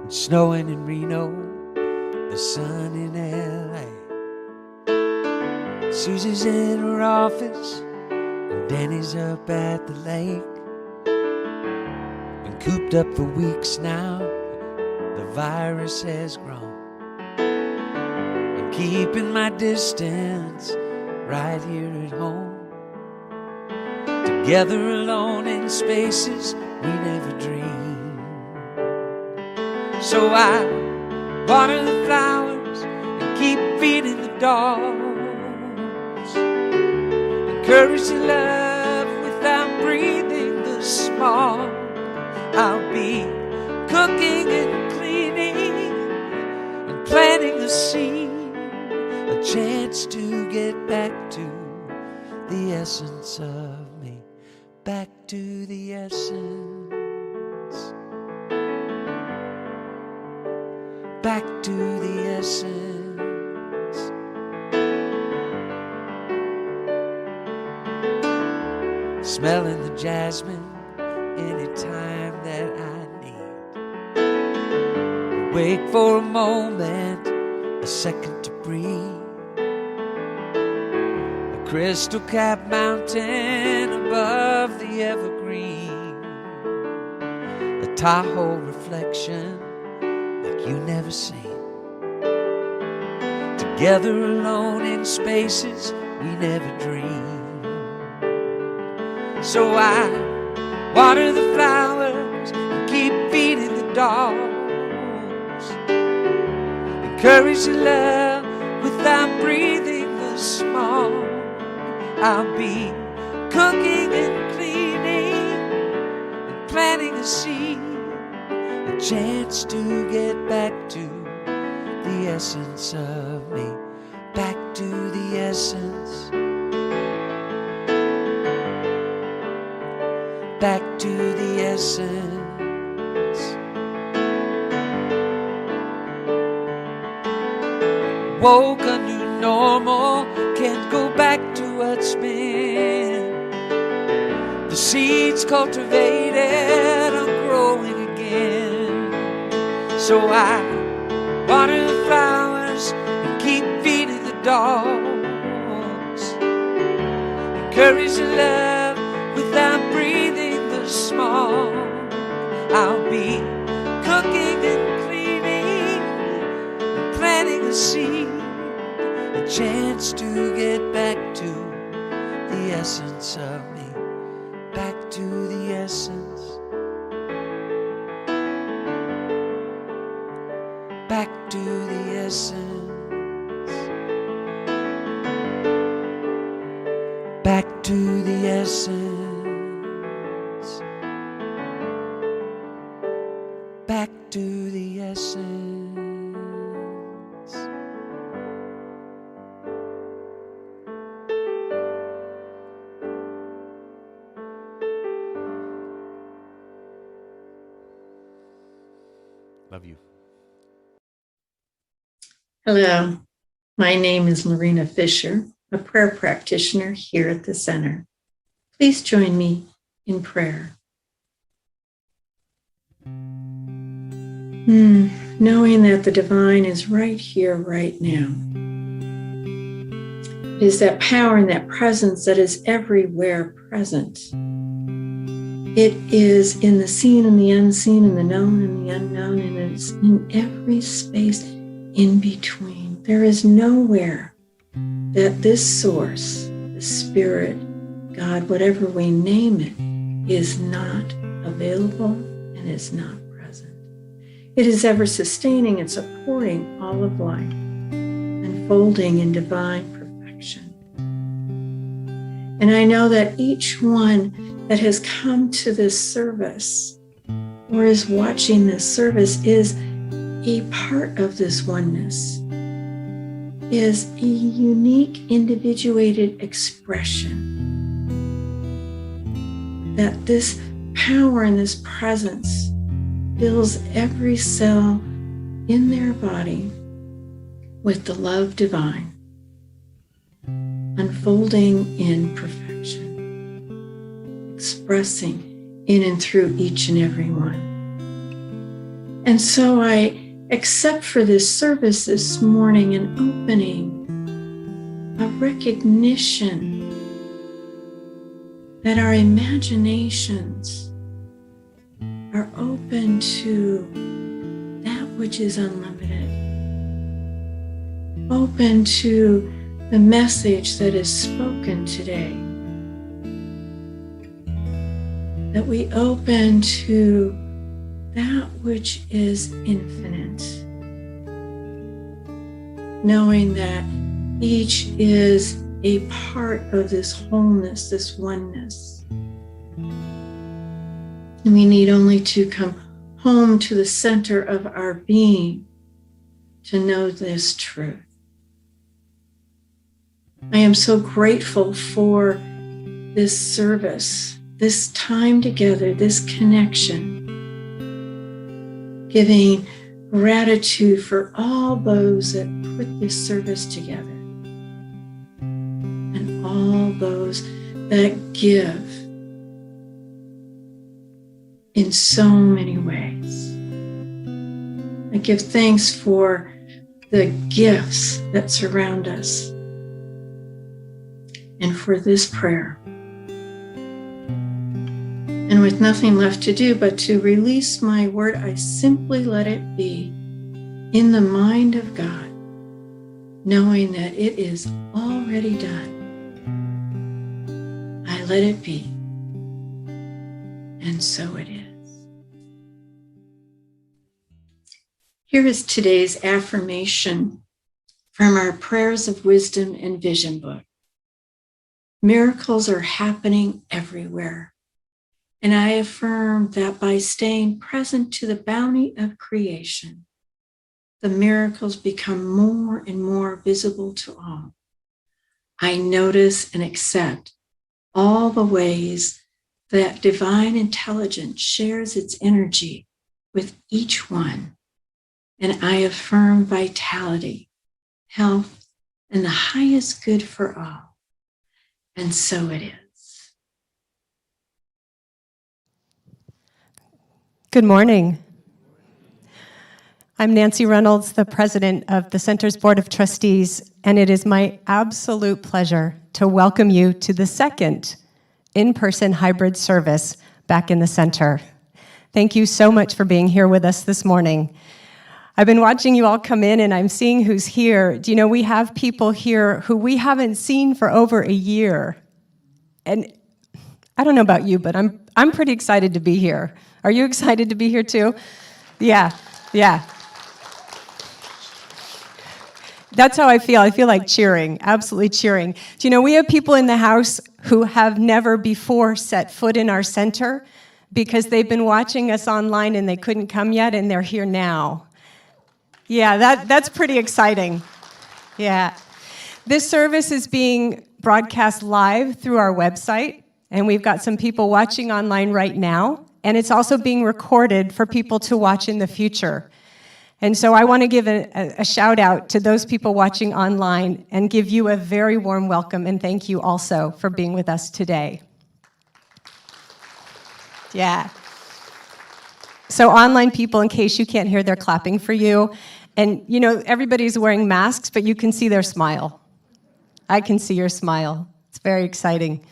It's snowing in Reno, the sun in LA. Susie's in her office, and Danny's up at the lake. Been cooped up for weeks now, the virus has grown. I'm keeping my distance right here at home. Together alone in spaces we never dreamed. So I water the flowers and keep feeding the dogs. Encourage the love without breathing the smog. I'll be cooking and cleaning and planting the seed, a chance to get back to the essence of me, back to the essence, back to the essence. Smelling the jasmine anytime that I need. Wait for a moment, a second to breathe. A crystal cap mountain above the evergreen. A Tahoe reflection like you never seen. Together alone in spaces we never dreamed. So I water the flowers and keep feeding the dogs. Encourage the love without breathing the smog. I'll be cooking and cleaning and planting a seed, a chance to get back to the essence of me, back to the essence, back to the essence. Woke a new normal, can't go back to what's been. The seeds cultivated are growing again. So I water the flowers and keep feeding the dogs. Encourage the love without breathing the smog. I'll be cooking and cleaning and planting a seed, a chance to get back to the essence of me, back to the essence, back to the essence, back to the essence, back to the essence. Love you. Hello, my name is Marina Fisher, a prayer practitioner here at the center. Please join me in prayer. Knowing that the divine is right here, right now. It is that power and that presence that is everywhere present. It is in the seen and the unseen, in the known and the unknown, and it's in every space in between. There is nowhere that this source, the spirit, God, whatever we name it, is not available and is not present. It is ever sustaining and supporting all of life, unfolding in divine perfection. And I know that each one that has come to this service or is watching this service is a part of this oneness, is a unique individuated expression that this power and this presence fills every cell in their body with the love divine, unfolding in perfection, expressing in and through each and every one. And so I accept for this service this morning an opening, a recognition that our imaginations are open to that which is unlimited, open to the message that is spoken today, that we open to that which is infinite, knowing that each is a part of this wholeness, this oneness. And we need only to come home to the center of our being to know this truth. I am so grateful for this service, this time together, this connection, giving gratitude for all those that put this service together and all those that give in so many ways. I give thanks for the gifts that surround us and for this prayer. And with nothing left to do but to release my word, I simply let it be in the mind of God, knowing that it is already done. I let it be, and so it is. Here is today's affirmation from our Prayers of Wisdom and Vision book. Miracles are happening everywhere. And I affirm that by staying present to the bounty of creation, the miracles become more and more visible to all. I notice and accept all the ways that divine intelligence shares its energy with each one. And I affirm vitality, health, and the highest good for all. And so it is. Good morning. I'm Nancy Reynolds, the president of the Center's Board of Trustees, and it is my absolute pleasure to welcome you to the second in-person hybrid service back in the center. Thank you so much for being here with us this morning. I've been watching you all come in, and I'm seeing who's here. Do you know we have people here who we haven't seen for over a year? And I don't know about you, but I'm pretty excited to be here. Are you excited to be here too? Yeah. That's how I feel. I feel like cheering, absolutely cheering. Do you know, we have people in the house who have never before set foot in our center because they've been watching us online and they couldn't come yet, and they're here now. Yeah, that's pretty exciting. Yeah. This service is being broadcast live through our website, and we've got some people watching online right now. And it's also being recorded for people to watch in the future. And so I want to give a shout out to those people watching online and give you a very warm welcome and thank you also for being with us today. Yeah. So online people, in case you can't hear, they're clapping for you. And you know, everybody's wearing masks, but you can see their smile. I can see your smile. It's very exciting.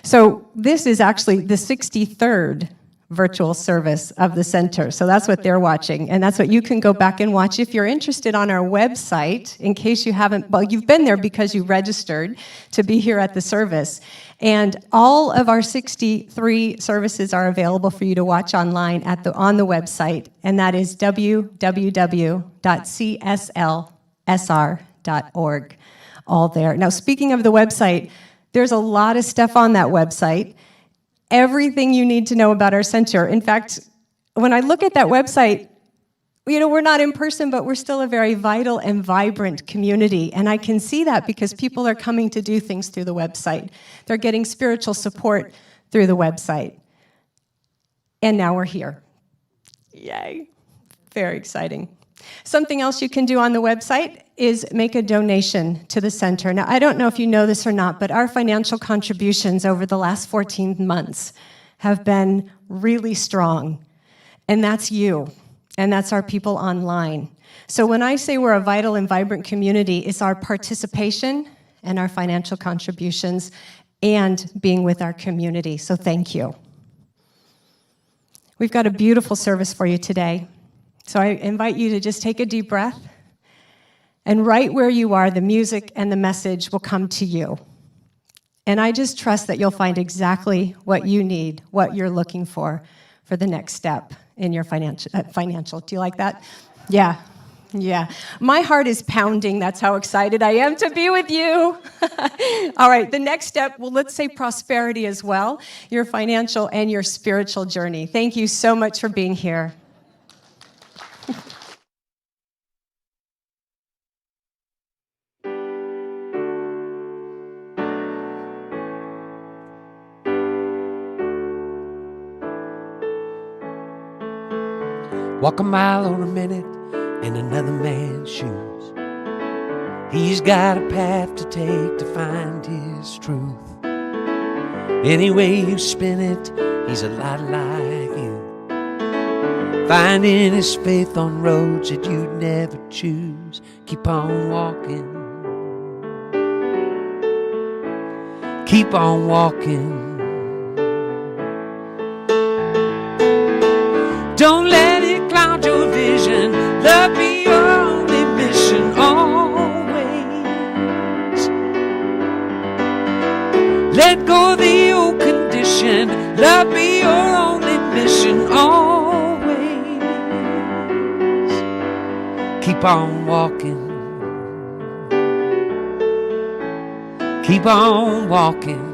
So this is actually the 63rd virtual service of the center. So that's what they're watching, and that's what you can go back and watch if you're interested on our website, in case you haven't, well, you've been there because you registered to be here at the service. And all of our 63 services are available for you to watch online on the website, and that is www.cslsr.org. All there. Now, speaking of the website, there's a lot of stuff on that website. Everything you need to know about our center. In fact, when I look at that website, you know, we're not in person, but we're still a very vital and vibrant community. And I can see that because people are coming to do things through the website. They're getting spiritual support through the website. And now we're here. Yay. Very exciting. Something else you can do on the website is make a donation to the center. Now, I don't know if you know this or not, but our financial contributions over the last 14 months have been really strong. And that's you. and that's our people online. So when I say we're a vital and vibrant community, it's our participation and our financial contributions and being with our community. So thank you. We've got a beautiful service for you today. So I invite you to just take a deep breath, and right where you are, the music and the message will come to you. And I just trust that you'll find exactly what you need, what you're looking for the next step in your financial. Do you like that? Yeah. Yeah. My heart is pounding. That's how excited I am to be with you. All right. The next step, well, let's say prosperity as well, your financial and your spiritual journey. Thank you so much for being here. Walk a mile or a minute in another man's shoes. He's got a path to take to find his truth. Any way you spin it, he's a lot like you. Finding his faith on roads that you'd never choose. Keep on walking. Keep on walking. Don't let it cloud your vision. Love be your only mission always. Let go of the old condition. Love be your only mission always. Keep on walking. Keep on walking.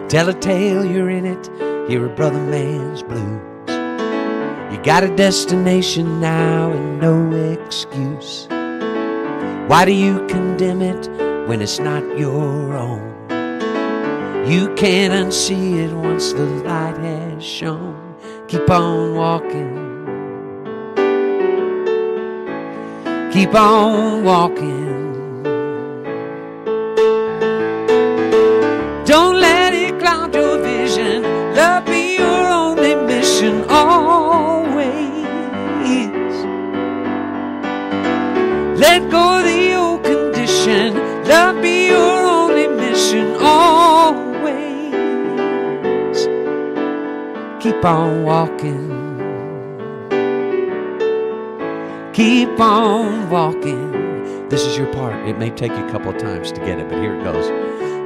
Tell a tale, you're in it, hear a brother man's blues. You got a destination now and no excuse. Why do you condemn it when it's not your own? You can't unsee it once the light has shone. Keep on walking. Keep on walking. Don't let it cloud your vision. Love be your only mission always. Let go of the old condition. Love be your only mission always. Keep on walking. Keep on walking. This is your part. It may take you a couple of times to get it, but here it goes.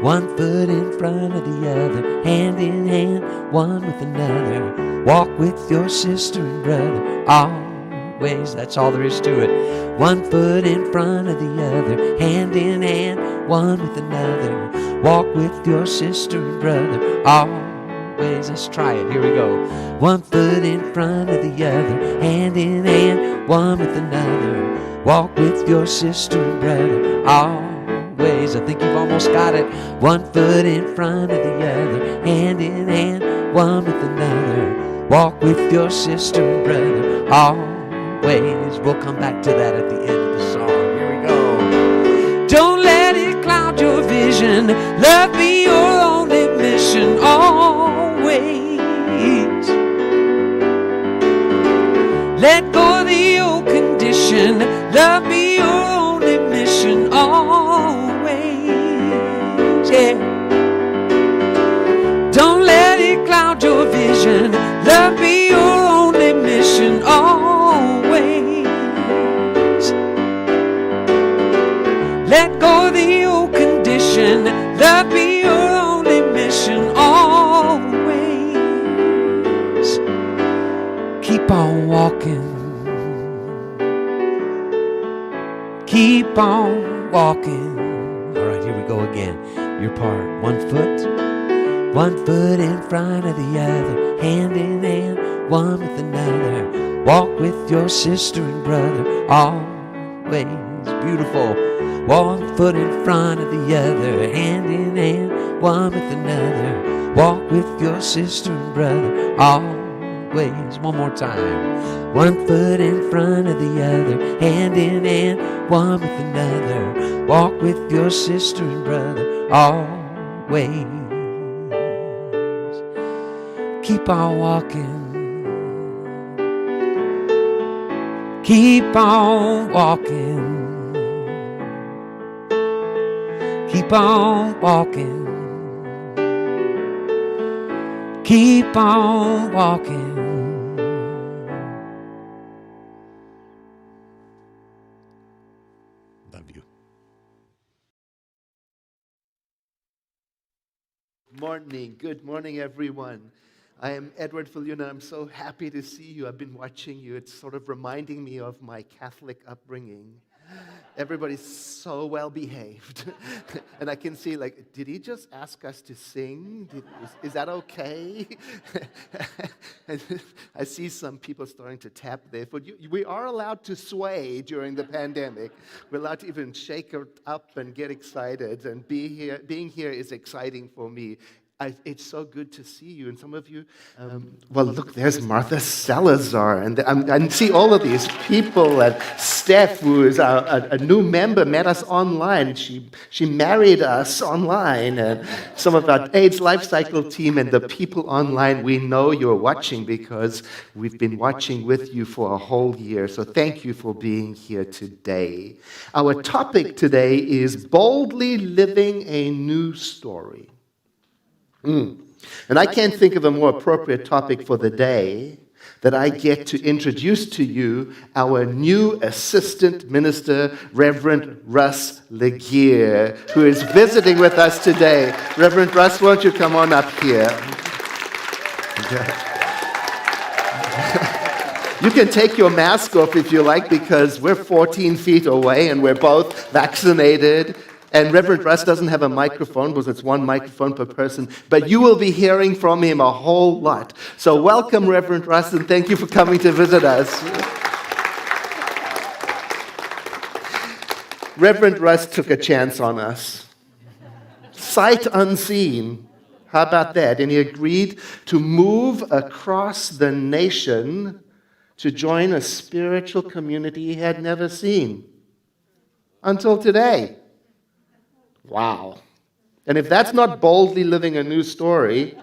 One foot in front of the other, hand in hand, one with another. Walk with your sister and brother, always, that's all there is to it. One foot in front of the other, hand in hand, one with another. Walk with your sister and brother, always, let's try it, here we go. One foot in front of the other, hand in hand, one with another. Walk with your sister and brother, always. I think you've almost got it. One foot in front of the other, hand in hand, one with another. Walk with your sister and brother, always. We'll come back to that at the end of the song. Here we go. Don't let it cloud your vision. Love be your only mission always. Let go of the old condition. Love be your only mission always. Yeah. Don't let it cloud your vision. Love be your only mission always. Let go of the old condition. Love be your only mission always. Keep on walking. Keep on walking. All right, here we go again. Your part. One foot in front of the other, hand in hand, one with another. Walk with your sister and brother, always. Beautiful. One foot in front of the other, hand in hand, one with another. Walk with your sister and brother, always. One more time. One foot in front of the other, hand in hand, one with another. Walk with your sister and brother, always. Keep on walking. Keep on walking. Keep on walking. Keep on walking. Love you. Morning. Good morning, everyone. I am Edward Viljoen. I'm so happy to see you. I've been watching you. It's sort of reminding me of my Catholic upbringing. Everybody's so well behaved. And I can see, like, did he just ask us to sing? Is that okay? And I see some people starting to tap their foot. We are allowed to sway during the pandemic. We're allowed to even shake it up and get excited. And being here is exciting for me. It's so good to see you. And some of you, well, look, there's Martha Salazar. And see all of these people. And Steph, who is a new member, met us online. She married us online. And some of our AIDS Life Cycle team and the people online, we know you're watching because we've been watching with you for a whole year. So thank you for being here today. Our topic today is boldly living a new story. And I can't think of a more appropriate topic for the day that I get to introduce to you our new assistant minister, Reverend Russ Legear, who is visiting with us today. Reverend Russ, won't you come on up here? You can take your mask off if you like, because we're 14 feet away and we're both vaccinated. And Reverend Russ doesn't have a microphone because it's one microphone per person, but you will be hearing from him a whole lot. So welcome, Reverend Russ, and thank you for coming to visit us. Reverend Russ took a chance on us. Sight unseen. How about that? And he agreed to move across the nation to join a spiritual community he had never seen until today. Wow. And if that's not boldly living a new story,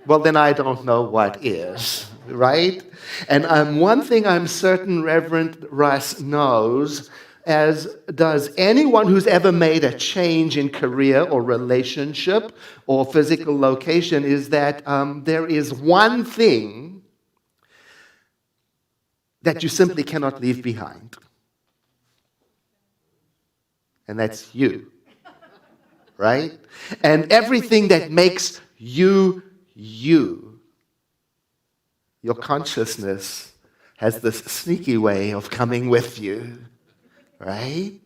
well, then I don't know what is, right? And one thing I'm certain Reverend Russ knows, as does anyone who's ever made a change in career or relationship or physical location, is that there is one thing that you simply cannot leave behind. And that's you, right? And everything that makes you, you. Your consciousness has this sneaky way of coming with you, right?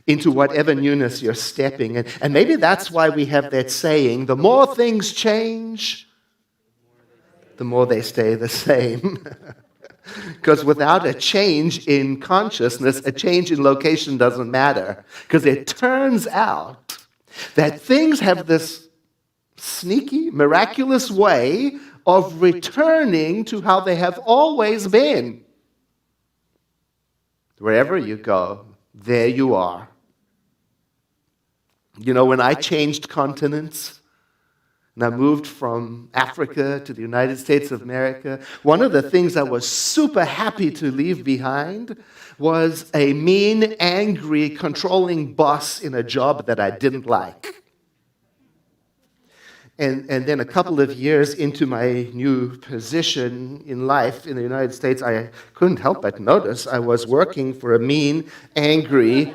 Into whatever newness you're stepping in. And maybe that's why we have that saying, the more things change, the more they stay the same. Because without a change in consciousness, a change in location doesn't matter. Because it turns out that things have this sneaky, miraculous way of returning to how they have always been. Wherever you go, there you are. You know, when I changed continents, and I moved from Africa to the United States of America, one of the things I was super happy to leave behind was a mean, angry, controlling boss in a job that I didn't like. And then a couple of years into my new position in life in the United States, I couldn't help but notice I was working for a mean, angry,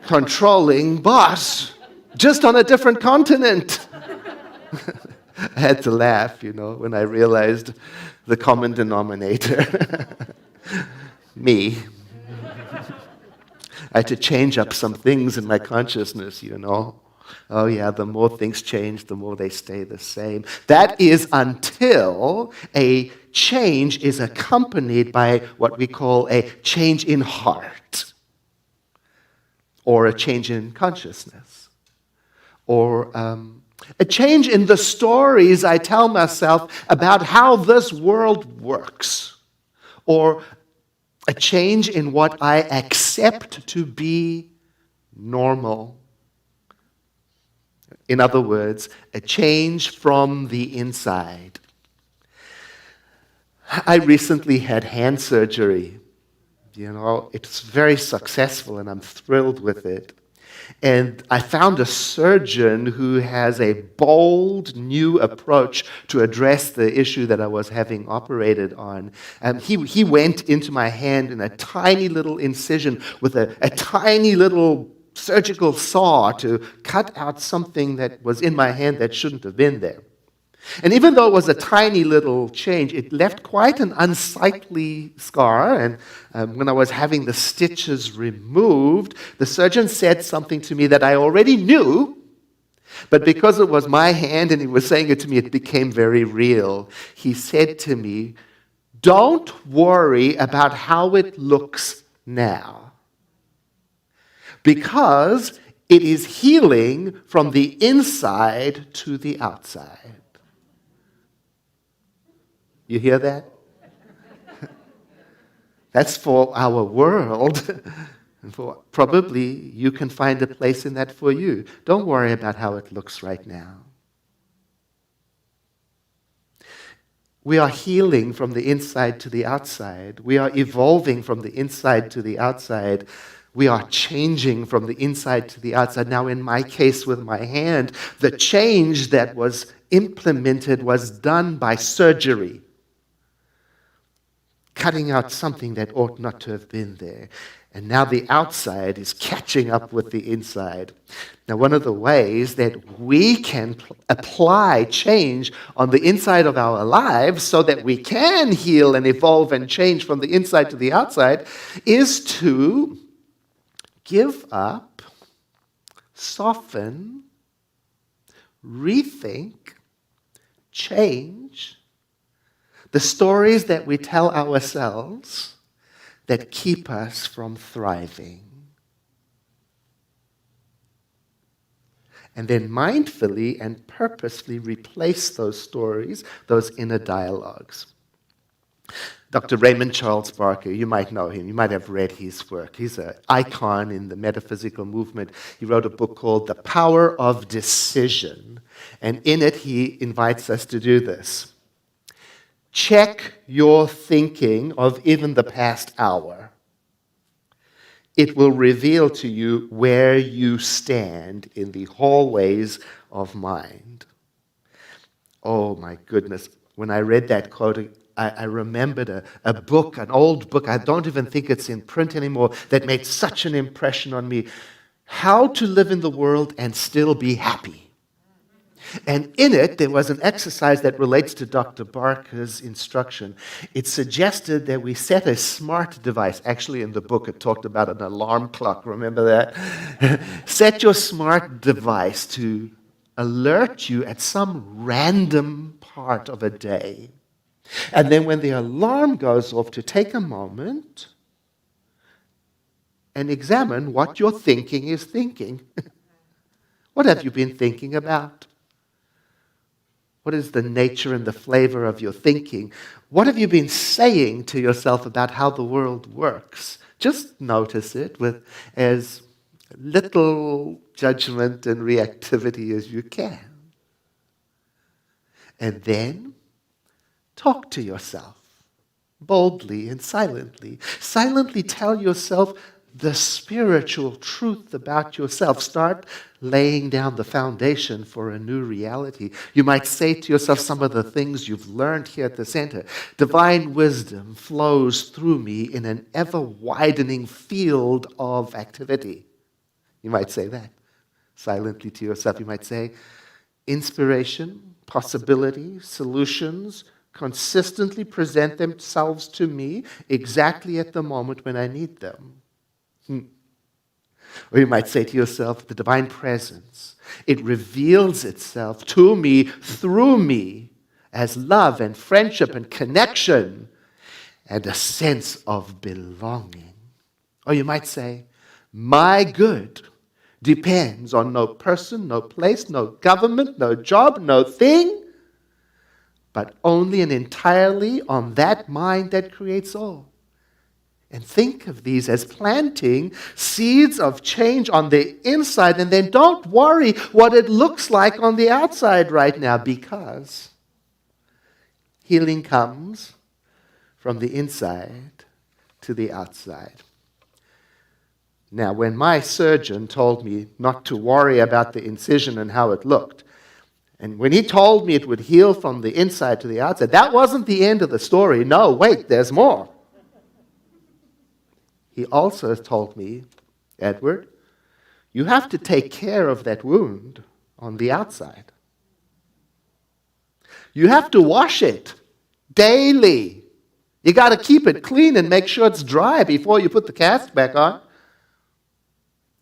controlling boss, just on a different continent. I had to laugh, you know, when I realized the common denominator. Me. I had to change up some things in my consciousness, you know. Oh yeah, the more things change, the more they stay the same. That is until a change is accompanied by what we call a change in heart, or a change in consciousness, or a change in the stories I tell myself about how this world works, or a change in what I accept to be normal. In other words, a change from the inside. I recently had hand surgery. It's very successful and I'm thrilled with it. And I found a surgeon who has a bold new approach to address the issue that I was having operated on. He went into my hand in a tiny little incision with a tiny little surgical saw to cut out something that was in my hand that shouldn't have been there. And even though it was a tiny little change, it left quite an unsightly scar. And when I was having the stitches removed, the surgeon said something to me that I already knew, but because it was my hand and he was saying it to me, it became very real. He said to me, "Don't worry about how it looks now, because it is healing from the inside to the outside." You hear that? That's for our world. And probably you can find a place in that for you. Don't worry about how it looks right now. We are healing from the inside to the outside. We are evolving from the inside to the outside. We are changing from the inside to the outside. Now, in my case with my hand, the change that was implemented was done by surgery, cutting out something that ought not to have been there. And now the outside is catching up with the inside. Now, one of the ways that we can apply change on the inside of our lives so that we can heal and evolve and change from the inside to the outside is to give up, soften, rethink, change the stories that we tell ourselves that keep us from thriving. And then mindfully and purposefully replace those stories, those inner dialogues. Dr. Raymond Charles Barker, you might know him, you might have read his work. He's an icon in the metaphysical movement. He wrote a book called The Power of Decision, and in it he invites us to do this. Check your thinking of even the past hour. It will reveal to you where you stand in the hallways of mind. Oh my goodness. When I read that quote, I remembered a book, an old book, I don't even think it's in print anymore, that made such an impression on me. How to Live in the World and Still Be Happy. And in it, there was an exercise that relates to Dr. Barker's instruction. It suggested that we set a smart device. Actually, in the book, it talked about an alarm clock. Remember that? Set your smart device to alert you at some random part of a day. And then when the alarm goes off, to take a moment and examine what your thinking is thinking. What have you been thinking about? What is the nature and the flavor of your thinking? What have you been saying to yourself about how the world works? Just notice it with as little judgment and reactivity as you can. And then talk to yourself boldly and silently. Silently tell yourself the spiritual truth about yourself. Start laying down the foundation for a new reality. You might say to yourself some of the things you've learned here at the center. Divine wisdom flows through me in an ever-widening field of activity. You might say that silently to yourself. You might say, inspiration, possibility, solutions consistently present themselves to me exactly at the moment when I need them. Or you might say to yourself, the divine presence, it reveals itself to me, through me, as love and friendship and connection and a sense of belonging. Or you might say, my good depends on no person, no place, no government, no job, no thing, but only and entirely on that mind that creates all. And think of these as planting seeds of change on the inside, and then don't worry what it looks like on the outside right now, because healing comes from the inside to the outside. Now, when my surgeon told me not to worry about the incision and how it looked, and when he told me it would heal from the inside to the outside, that wasn't the end of the story. No, wait, there's more. He also told me, Edward, you have to take care of that wound on the outside. You have to wash it daily. You got to keep it clean and make sure it's dry before you put the cast back on.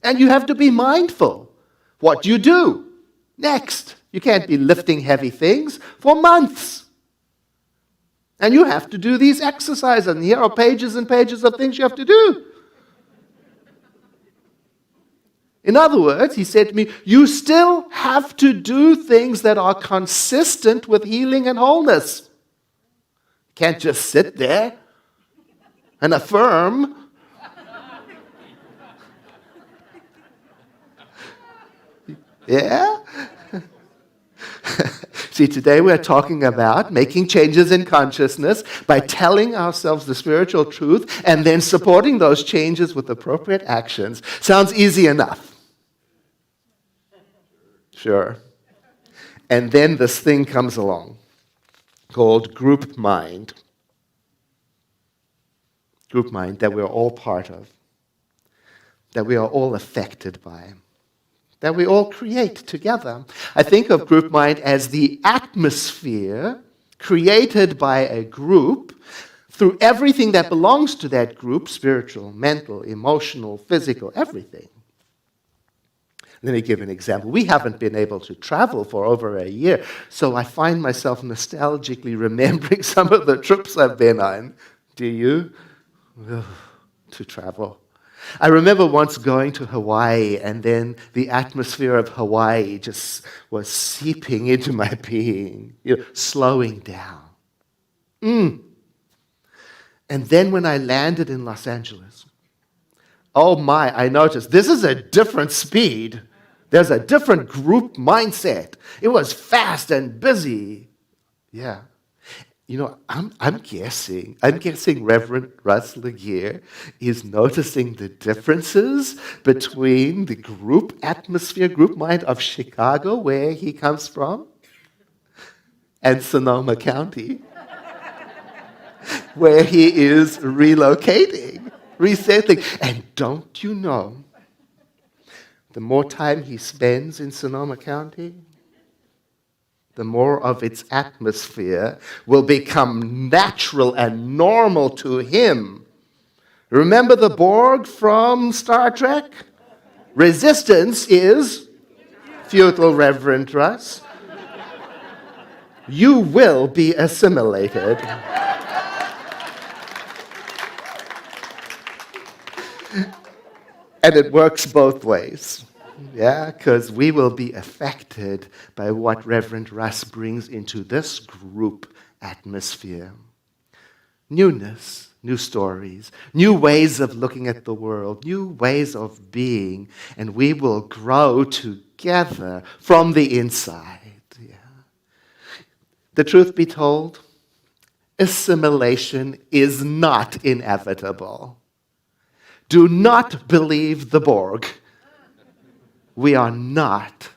And you have to be mindful what you do next. You can't be lifting heavy things for months. And you have to do these exercises, and here are pages and pages of things you have to do. In other words, he said to me, you still have to do things that are consistent with healing and wholeness. You can't just sit there and affirm. Yeah? See, today we're talking about making changes in consciousness by telling ourselves the spiritual truth and then supporting those changes with appropriate actions. Sounds easy enough. Sure. And then this thing comes along called group mind. Group mind that we're all part of, that we are all affected by, that we all create together. I think of group mind as the atmosphere created by a group through everything that belongs to that group, spiritual, mental, emotional, physical, everything. Let me give an example. We haven't been able to travel for over a year, so I find myself nostalgically remembering some of the trips I've been on. Do you? To travel. I remember once going to Hawaii, and then the atmosphere of Hawaii just was seeping into my being, slowing down. And then when I landed in Los Angeles, oh my, I noticed this is a different speed. There's a different group mindset. It was fast and busy. Yeah. I'm guessing Reverend Russ Laguerre is noticing the differences between the group atmosphere, group mind of Chicago, where he comes from, and Sonoma County, where he is relocating, resettling. And don't you know, the more time he spends in Sonoma County, the more of its atmosphere will become natural and normal to him. Remember the Borg from Star Trek? Resistance is futile, Reverend Russ. You will be assimilated. And it works both ways. Yeah, because we will be affected by what Reverend Russ brings into this group atmosphere. Newness, new stories, new ways of looking at the world, new ways of being, and we will grow together from the inside. Yeah. The truth be told, assimilation is not inevitable. Do not believe the Borg. We are not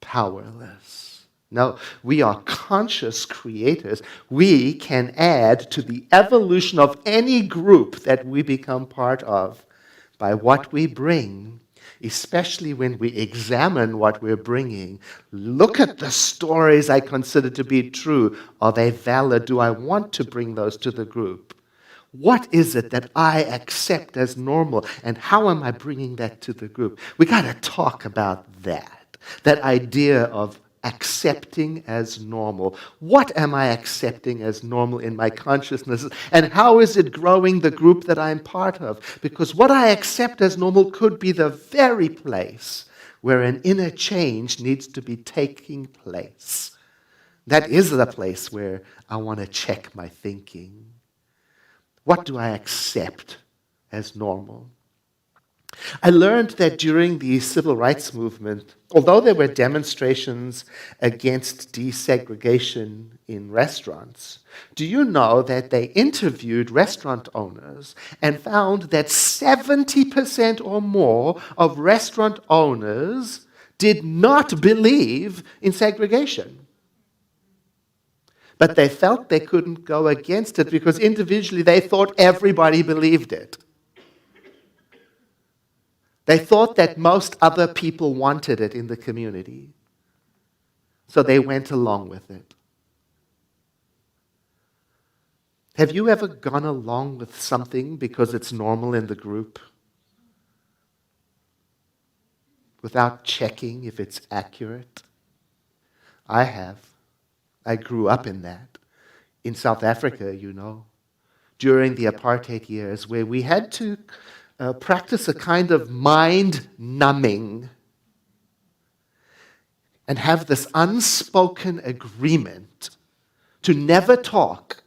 powerless. No, we are conscious creators. We can add to the evolution of any group that we become part of by what we bring, especially when we examine what we're bringing. Look at the stories I consider to be true. Are they valid? Do I want to bring those to the group? What is it that I accept as normal, and how am I bringing that to the group? We got to talk about that idea of accepting as normal. What am I accepting as normal in my consciousness, and how is it growing the group that I'm part of? Because what I accept as normal could be the very place where an inner change needs to be taking place. That is the place where I want to check my thinking. What do I accept as normal. I learned that during the civil rights movement, although there were demonstrations against desegregation in restaurants, do you know that they interviewed restaurant owners and found that 70% or more of restaurant owners did not believe in segregation? But they felt they couldn't go against it because individually they thought everybody believed it. They thought that most other people wanted it in the community. So they went along with it. Have you ever gone along with something because it's normal in the group without checking if it's accurate? I have. I grew up in that. In South Africa, you know, during the apartheid years, where we had to practice a kind of mind numbing and have this unspoken agreement to never talk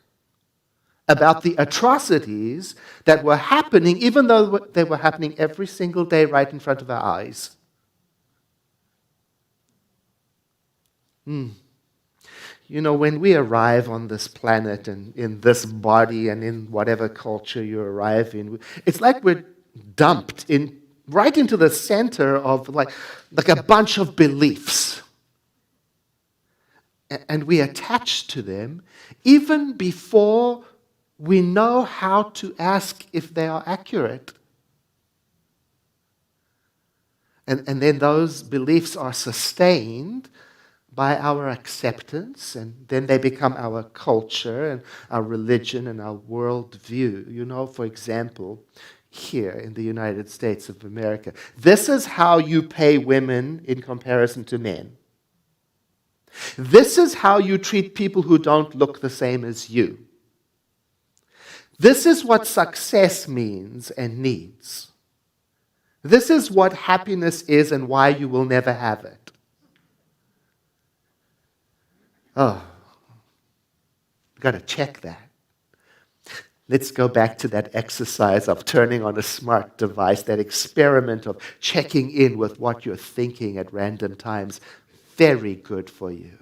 about the atrocities that were happening, even though they were happening every single day right in front of our eyes. You know, when we arrive on this planet and in this body and in whatever culture you arrive in, it's like we're dumped right into the center of like a bunch of beliefs. And we attach to them even before we know how to ask if they are accurate. And then those beliefs are sustained by our acceptance, and then they become our culture and our religion and our worldview. You know, for example, here in the United States of America, this is how you pay women in comparison to men. This is how you treat people who don't look the same as you. This is what success means and needs. This is what happiness is and why you will never have it. Oh, got to check that. Let's go back to that exercise of turning on a smart device, that experiment of checking in with what you're thinking at random times. Very good for you.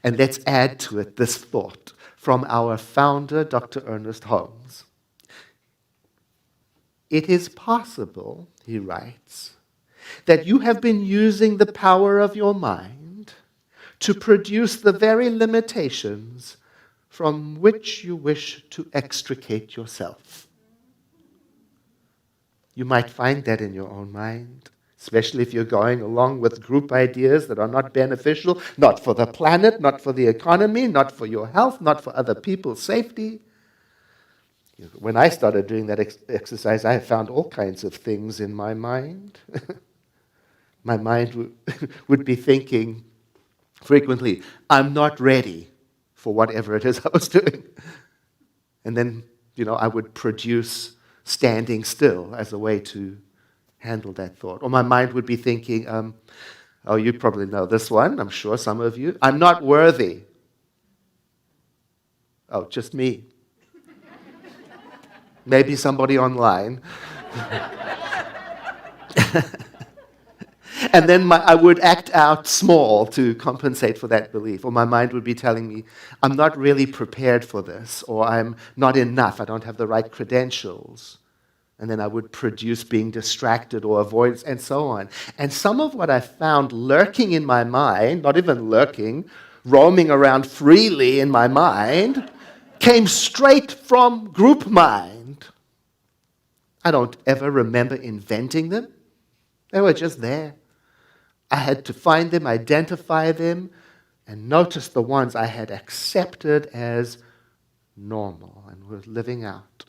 And let's add to it this thought from our founder, Dr. Ernest Holmes. It is possible, he writes, that you have been using the power of your mind to produce the very limitations from which you wish to extricate yourself. You might find that in your own mind, especially if you're going along with group ideas that are not beneficial, not for the planet, not for the economy, not for your health, not for other people's safety. When I started doing that exercise, I found all kinds of things in my mind. My mind would be thinking frequently, I'm not ready for whatever it is I was doing. And then, I would produce standing still as a way to handle that thought. Or my mind would be thinking, oh, you probably know this one, I'm sure some of you. I'm not worthy. Oh, just me. Maybe somebody online. And then I would act out small to compensate for that belief. Or my mind would be telling me, I'm not really prepared for this, or I'm not enough, I don't have the right credentials. And then I would produce being distracted or avoidance, and so on. And some of what I found lurking in my mind, not even lurking, roaming around freely in my mind, came straight from group mind. I don't ever remember inventing them. They were just there. I had to find them, identify them, and notice the ones I had accepted as normal and was living out.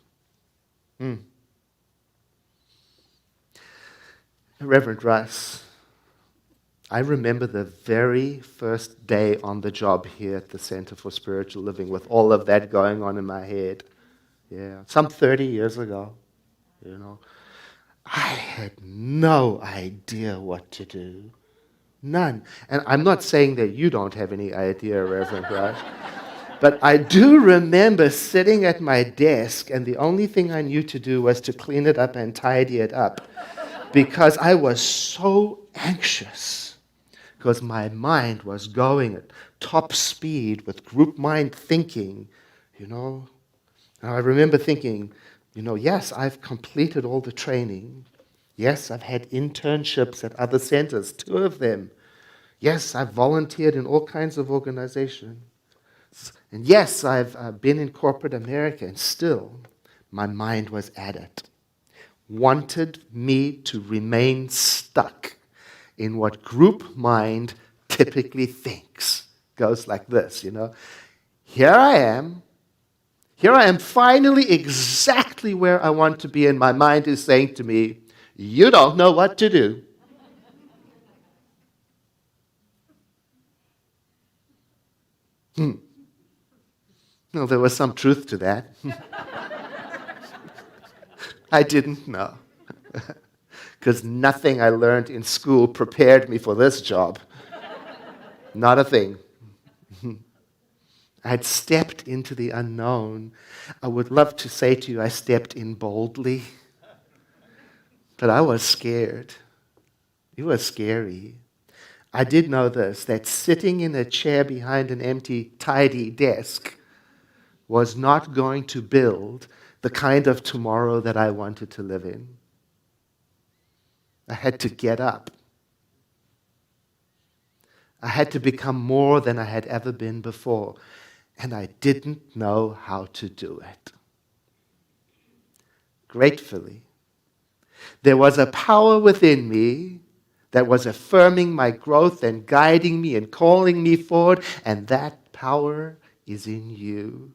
Reverend Russ, I remember the very first day on the job here at the Center for Spiritual Living with all of that going on in my head. Yeah, some 30 years ago, I had no idea what to do. None. And I'm not saying that you don't have any idea, Reverend Russ. But I do remember sitting at my desk, and the only thing I knew to do was to clean it up and tidy it up because I was so anxious because my mind was going at top speed with group mind thinking, you know. And I remember thinking, yes, I've completed all the training. Yes, I've had internships at other centers, 2 of them. Yes, I've volunteered in all kinds of organizations. And yes, I've been in corporate America, and still my mind was at it. Wanted me to remain stuck in what group mind typically thinks. Goes like this, Here I am finally exactly where I want to be, and my mind is saying to me, you don't know what to do. Well, there was some truth to that. I didn't know. Because nothing I learned in school prepared me for this job. Not a thing. I had stepped into the unknown. I would love to say to you, I stepped in boldly. But I was scared. It was scary. I did know this, that sitting in a chair behind an empty, tidy desk was not going to build the kind of tomorrow that I wanted to live in. I had to get up. I had to become more than I had ever been before, and I didn't know how to do it. Gratefully, there was a power within me that was affirming my growth and guiding me and calling me forward, and that power is in you,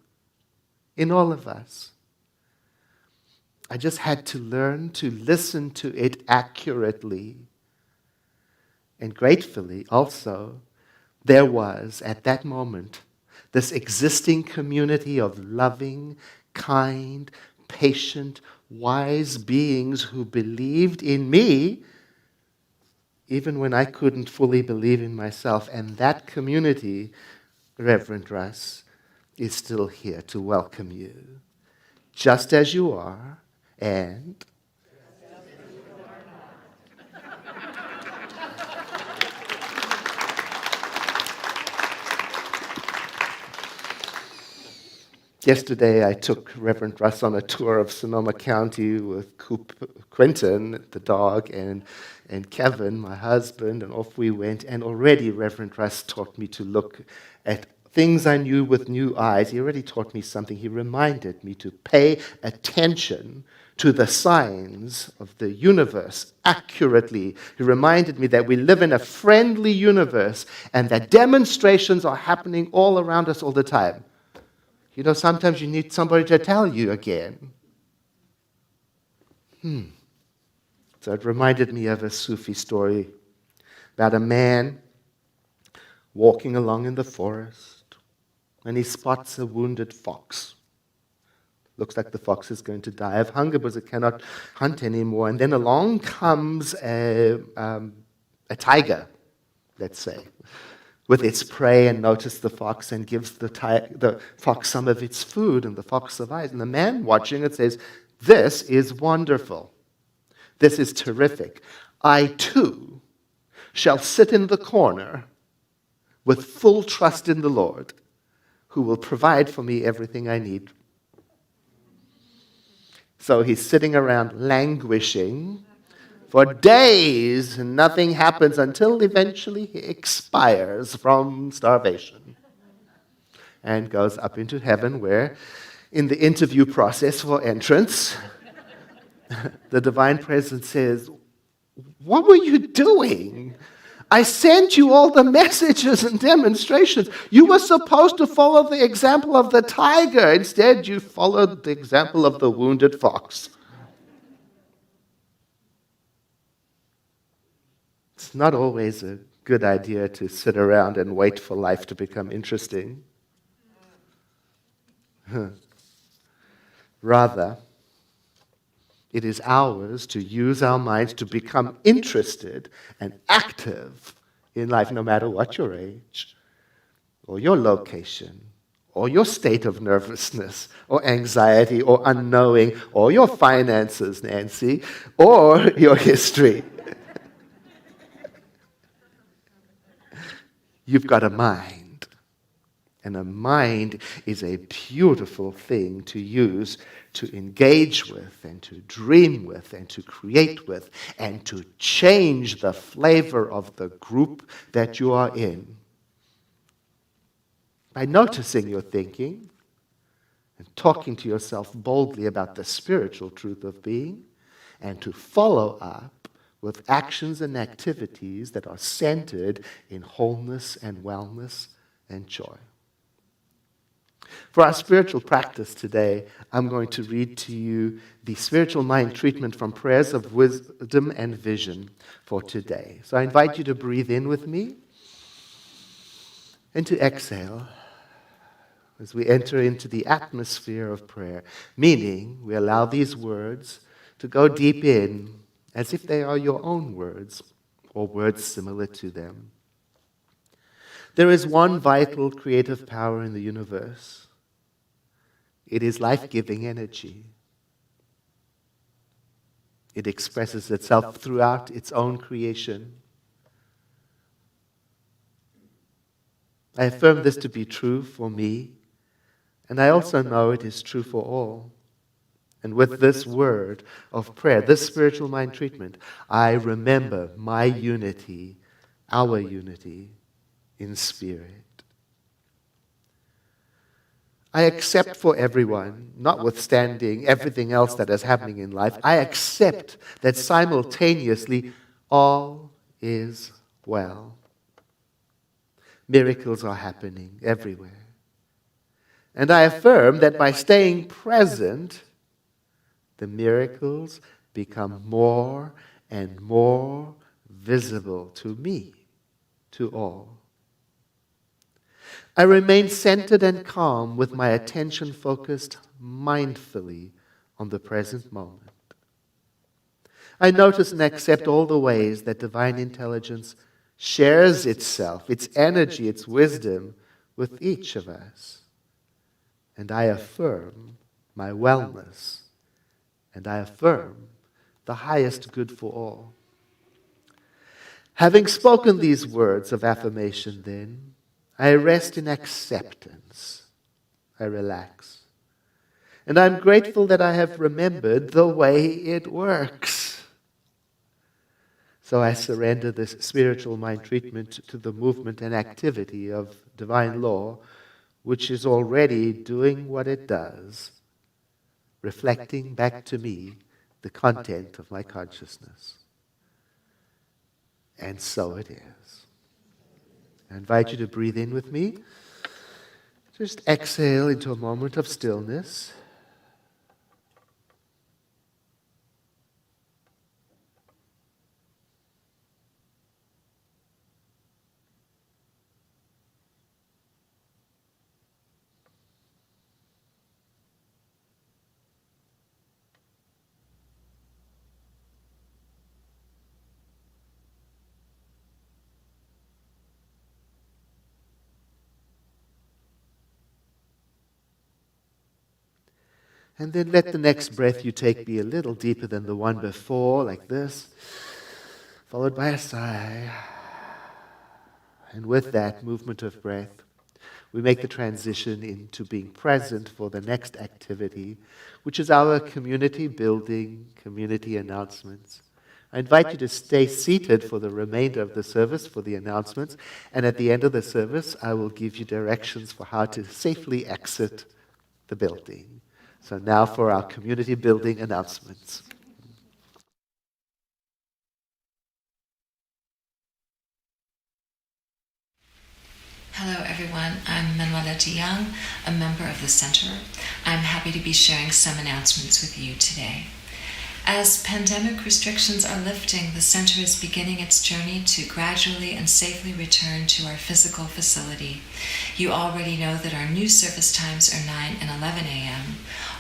in all of us. I just had to learn to listen to it accurately. And gratefully, also, there was, at that moment, this existing community of loving, kind, patient, wise beings who believed in me even when I couldn't fully believe in myself. And that community, Reverend Russ, is still here to welcome you, just as you are, and yesterday, I took Reverend Russ on a tour of Sonoma County with Quentin, the dog, and Kevin, my husband, and off we went. And already Reverend Russ taught me to look at things I knew with new eyes. He already taught me something. He reminded me to pay attention to the signs of the universe accurately. He reminded me that we live in a friendly universe and that demonstrations are happening all around us all the time. Sometimes you need somebody to tell you again. So it reminded me of a Sufi story about a man walking along in the forest, and he spots a wounded fox. Looks like the fox is going to die of hunger because it cannot hunt anymore. And then along comes a tiger, let's say, with its prey, and notices the fox and gives the fox some of its food, and the fox survives. And the man watching it says, "This is wonderful. This is terrific. I too shall sit in the corner with full trust in the Lord, who will provide for me everything I need." So he's sitting around languishing for days, and nothing happens until eventually he expires from starvation and goes up into heaven, where in the interview process for entrance, the divine presence says, "What were you doing? I sent you all the messages and demonstrations. You were supposed to follow the example of the tiger. Instead, you followed the example of the wounded fox." It's not always a good idea to sit around and wait for life to become interesting. Rather, it is ours to use our minds to become interested and active in life, no matter what your age, or your location, or your state of nervousness, or anxiety, or unknowing, or your finances, Nancy, or your history. You've got a mind. And a mind is a beautiful thing to use to engage with and to dream with and to create with and to change the flavor of the group that you are in. By noticing your thinking and talking to yourself boldly about the spiritual truth of being, and to follow up with actions and activities that are centered in wholeness and wellness and joy. For our spiritual practice today, I'm going to read to you the spiritual mind treatment from Prayers of Wisdom and Vision for today. So I invite you to breathe in with me and to exhale as we enter into the atmosphere of prayer, meaning we allow these words to go deep in as if they are your own words or words similar to them. There is one vital creative power in the universe. It is life-giving energy. It expresses itself throughout its own creation. I affirm this to be true for me, and I also know it is true for all. And with this word of prayer, this spiritual mind treatment, I remember my unity, our unity in spirit. I accept for everyone, notwithstanding everything else that is happening in life, I accept that simultaneously all is well. Miracles are happening everywhere. And I affirm that by staying present, the miracles become more and more visible to me, to all. I remain centered and calm with my attention focused mindfully on the present moment. I notice and accept all the ways that divine intelligence shares itself, its energy, its wisdom with each of us. And I affirm my wellness, and I affirm the highest good for all. Having spoken these words of affirmation, then, I rest in acceptance. I relax. And I'm grateful that I have remembered the way it works. So I surrender this spiritual mind treatment to the movement and activity of divine law, which is already doing what it does, reflecting back to me the content of my consciousness. And so it is. I invite you to breathe in with me. Just exhale into a moment of stillness. And then let the next breath you take be a little deeper than the one before, like this, followed by a sigh. And with that movement of breath, we make the transition into being present for the next activity, which is our community building, community announcements. I invite you to stay seated for the remainder of the service for the announcements, and at the end of the service, I will give you directions for how to safely exit the building. So now for our community building announcements. Hello everyone, I'm Manuela DeYoung, a member of the Center. I'm happy to be sharing some announcements with you today. As pandemic restrictions are lifting, the Center is beginning its journey to gradually and safely return to our physical facility. You already know that our new service times are 9 and 11 a.m.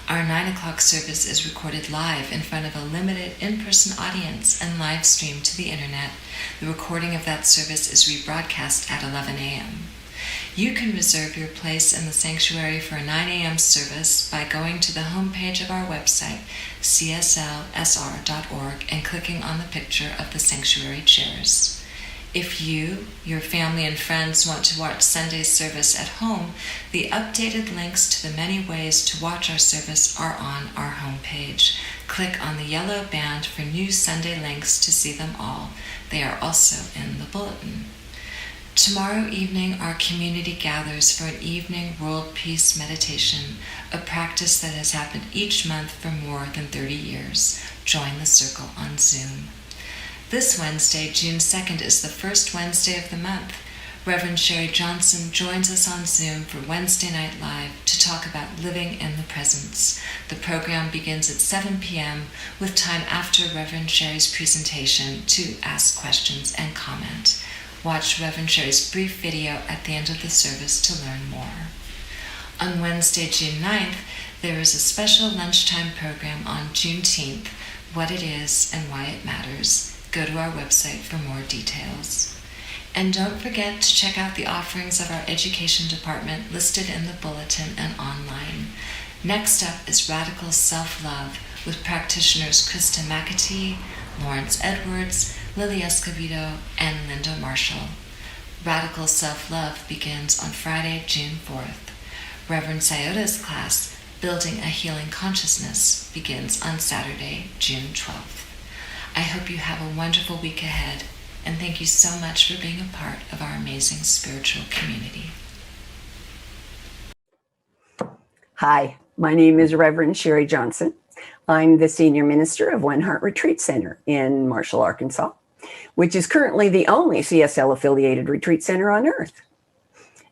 Our 9 o'clock service is recorded live in front of a limited in-person audience and live streamed to the internet. The recording of that service is rebroadcast at 11 a.m. You can reserve your place in the sanctuary for a 9 a.m. service by going to the homepage of our website, cslsr.org, and clicking on the picture of the sanctuary chairs. If you, your family, and friends want to watch Sunday's service at home, the updated links to the many ways to watch our service are on our homepage. Click on the yellow band for new Sunday links to see them all. They are also in the bulletin. Tomorrow evening, our community gathers for an evening world peace meditation, a practice that has happened each month for more than 30 years. Join the circle on Zoom. This Wednesday, June 2nd, is the first Wednesday of the month. Reverend Sherry Johnson joins us on Zoom for Wednesday Night Live to talk about living in the presence. The program begins at 7 p.m. with time after Reverend Sherry's presentation to ask questions and comment. Watch Reverend Sherry's brief video at the end of the service to learn more. On Wednesday, June 9th, there is a special lunchtime program on Juneteenth, What It Is and Why It Matters. Go to our website for more details. And don't forget to check out the offerings of our education department listed in the bulletin and online. Next up is Radical Self-Love with practitioners Krista McAtee, Lawrence Edwards, Lily Escobedo, and Linda Marshall. Radical Self-Love begins on Friday, June 4th. Reverend Sayoda's class, Building a Healing Consciousness, begins on Saturday, June 12th. I hope you have a wonderful week ahead, and thank you so much for being a part of our amazing spiritual community. Hi, my name is Reverend Sherry Johnson. I'm the Senior Minister of One Heart Retreat Center in Marshall, Arkansas, which is currently the only CSL-affiliated retreat center on earth.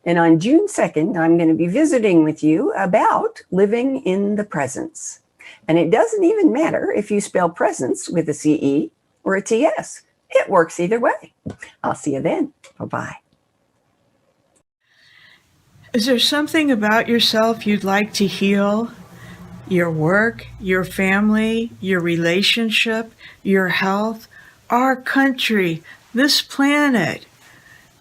And on June 2nd, I'm going to be visiting with you about living in the presence. And it doesn't even matter if you spell presence with a CE or a TS. It works either way. I'll see you then. Bye-bye. Is there something about yourself you'd like to heal? Your work, your family, your relationship, your health, our country, this planet.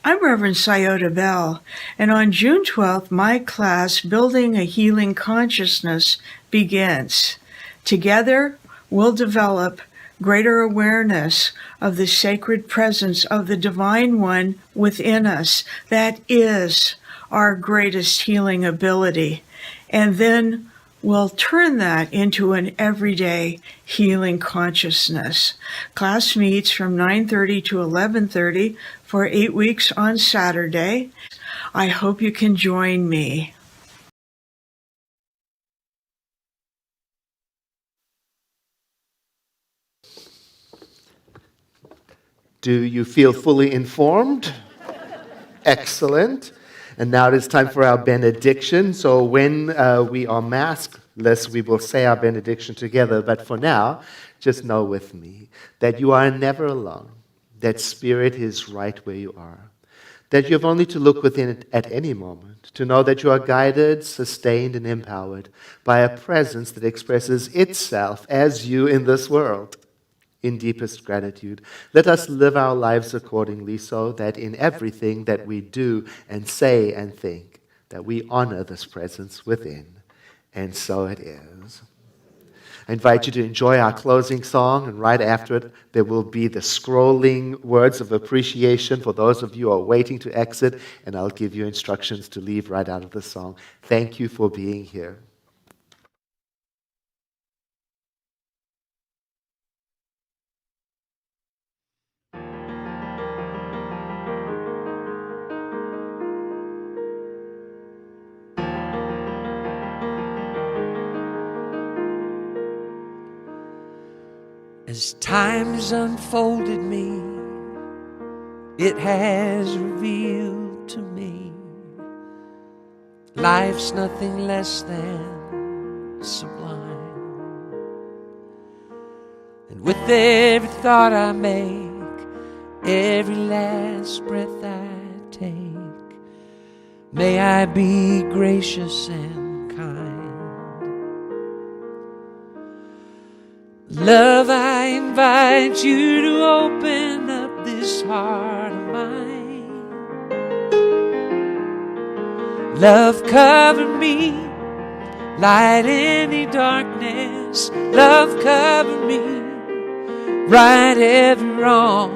I'm Reverend Sayota Bell, and on June 12th, my class, Building a Healing Consciousness, begins. Together, we'll develop greater awareness of the sacred presence of the Divine One within us. That is our greatest healing ability. And then we'll turn that into an everyday healing consciousness. Class meets from 9:30 to 11:30 for 8 weeks on Saturday. I hope you can join me. Do you feel fully informed? Excellent. And now it is time for our benediction. So when we are maskless, we will say our benediction together. But for now, just know with me that you are never alone, that Spirit is right where you are, that you have only to look within it at any moment to know that you are guided, sustained, and empowered by a presence that expresses itself as you in this world. In deepest gratitude, let us live our lives accordingly so that in everything that we do and say and think, that we honor this presence within. And so it is. I invite you to enjoy our closing song, and right after it, there will be the scrolling words of appreciation for those of you who are waiting to exit, and I'll give you instructions to leave right out of the song. Thank you for being here. As time has unfolded me, it has revealed to me life's nothing less than sublime. And with every thought I make, every last breath I take, may I be gracious and kind. Love, I invite you to open up this heart of mine. Love cover me, light any darkness. Love cover me, right every wrong.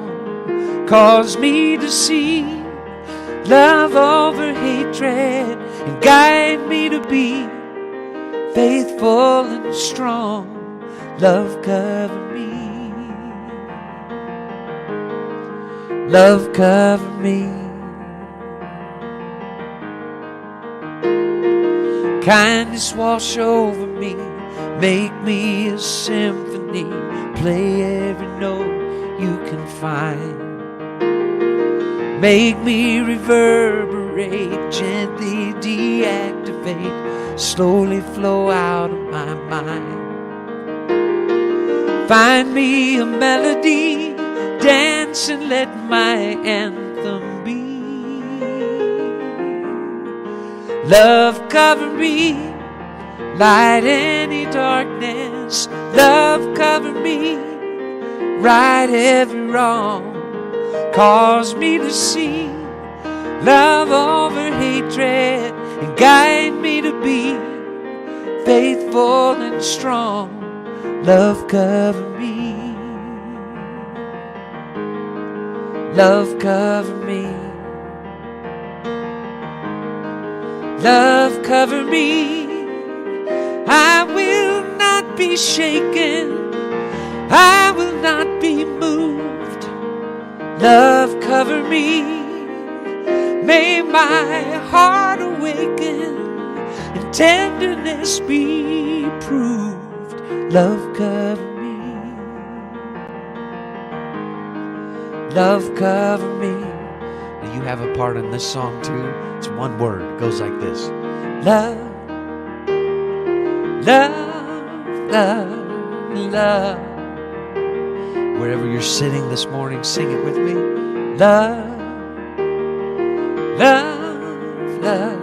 Cause me to see love over hatred, and guide me to be faithful and strong. Love cover me, love cover me. Kindness wash over me, make me a symphony, play every note you can find. Make me reverberate, gently deactivate, slowly flow out of my mind. Find me a melody, dance and let my anthem be. Love cover me, light any darkness. Love cover me, right every wrong. Cause me to see love over hatred, and guide me to be faithful and strong. Love cover me, love cover me. Love cover me, I will not be shaken, I will not be moved. Love cover me, may my heart awaken and tenderness be proved. Love cover me, love cover me. Now you have a part in this song too. It's one word, it goes like this. Love, love, love, love. Wherever you're sitting this morning, sing it with me. Love, love, love,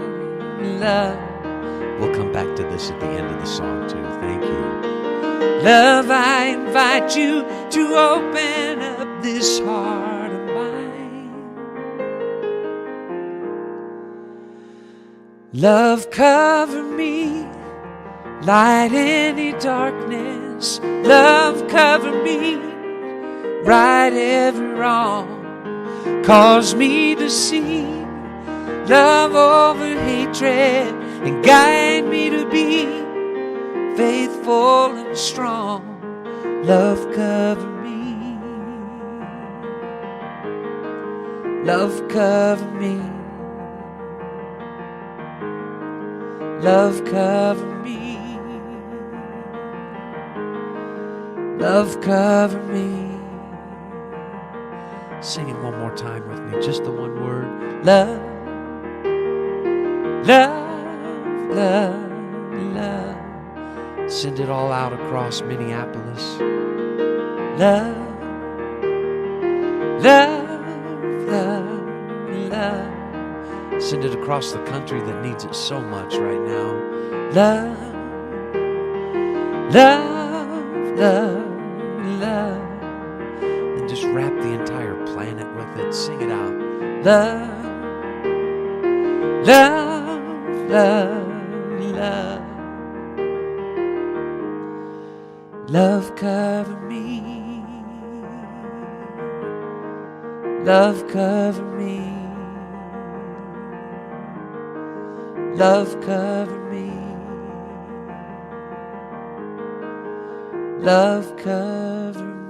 love. We'll come back to this at the end of the song too. Thank you. Love, I invite you to open up this heart of mine. Love cover me, light any darkness. Love cover me, right every wrong. Cause me to see love over hatred, and guide me to be faithful and strong. Love cover me, love cover me, love cover me, love cover me. Sing it one more time with me, just the one word. Love, love, love, love. Send it all out across Minneapolis. Love, love, love, love. Send it across the country that needs it so much right now. Love, love, love, love. And just wrap the entire planet with it. Sing it out. Love, love, love, love. Love cover me, love cover me, love cover me, love cover me.